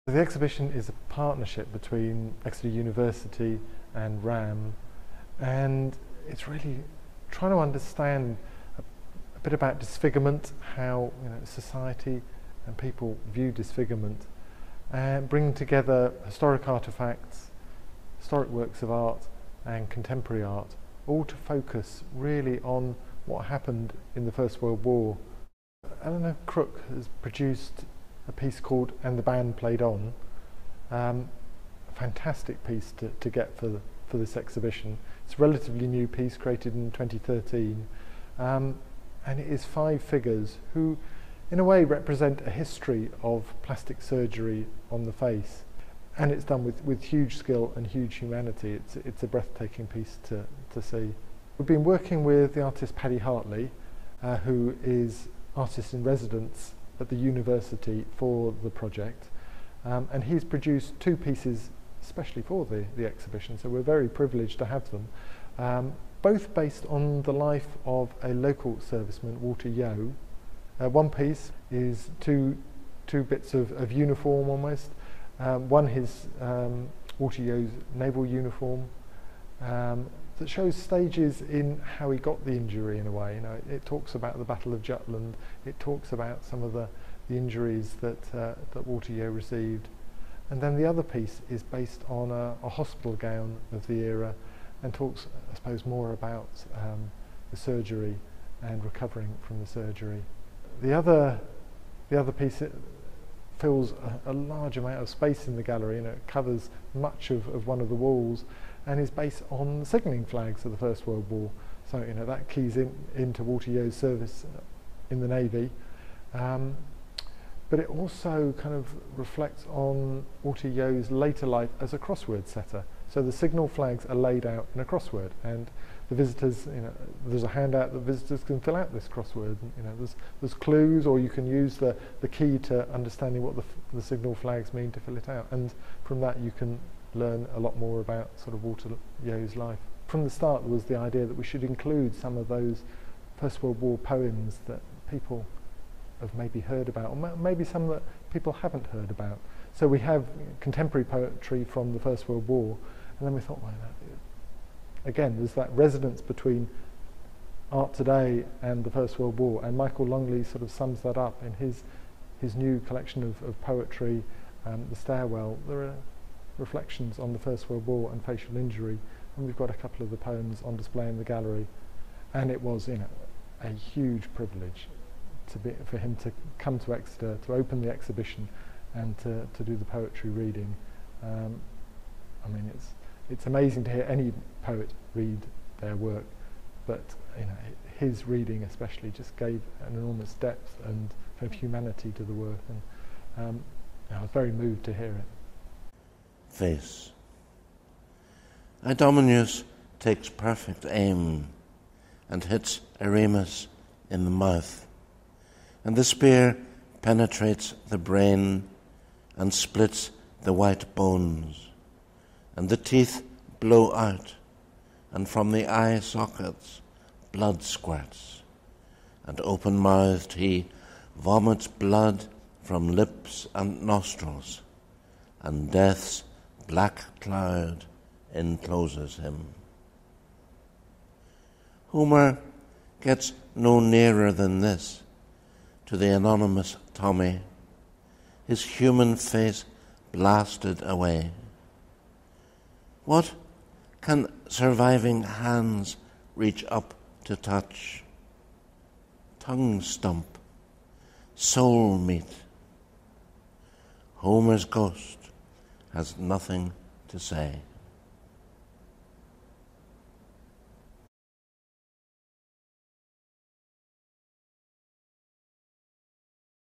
The exhibition is a partnership between Exeter University and RAM, and it's really trying to understand a bit about disfigurement, how society and people view disfigurement, and bring together historic artefacts, historic works of art and contemporary art, all to focus really on what happened in the First World War. Eleanor Crook has produced a piece called And the Band Played On, a fantastic piece to get for this exhibition. It's a relatively new piece created in 2013, and it is 5 figures who in a way represent a history of plastic surgery on the face, and it's done with huge skill and huge humanity. It's a breathtaking piece to see. We've been working with the artist Paddy Hartley, who is artist in residence at the university for the project, and he's produced 2 pieces especially for the exhibition, so we're very privileged to have them, both based on the life of a local serviceman, Walter Yeo. One piece is two bits of uniform almost. One is Walter Yeo's naval uniform, that shows stages in how he got the injury in a way. It talks about the Battle of Jutland, it talks about some of the injuries that Walter Yeo received. And then the other piece is based on a hospital gown of the era and talks, I suppose, more about the surgery and recovering from the surgery. The other piece, it fills a large amount of space in the gallery, and it covers much of one of the walls, and is based on the signalling flags of the First World War. So that keys into Walter Yeo's service in the Navy, but it also kind of reflects on Walter Yeo's later life as a crossword setter. So the signal flags are laid out in a crossword, and the visitors, there's a handout that visitors can fill out this crossword. There's clues, or you can use the key to understanding what the signal flags mean to fill it out, and from that you can learn a lot more about sort of Walter Yeo's life. From the start was the idea that we should include some of those First World War poems that people have maybe heard about, or maybe some that people haven't heard about. So we have contemporary poetry from the First World War, and then we thought, well, again, there's that resonance between art today and the First World War, and Michael Longley sort of sums that up in his new collection of poetry, The Stairwell. There are reflections on the First World War and facial injury, and we've got a couple of the poems on display in the gallery, and it was a huge privilege for him to come to Exeter, to open the exhibition and to do the poetry reading. I mean, it's amazing to hear any poet read their work, but his reading especially just gave an enormous depth and kind of humanity to the work, and I was very moved to hear it. Face. Idomeneus takes perfect aim and hits Eremus in the mouth, and the spear penetrates the brain and splits the white bones, and the teeth blow out, and from the eye sockets blood squirts, and open-mouthed he vomits blood from lips and nostrils, and death's black cloud encloses him. Homer gets no nearer than this to the anonymous Tommy, his human face blasted away. What can surviving hands reach up to touch? Tongue stump, soul meat. Homer's ghost has nothing to say.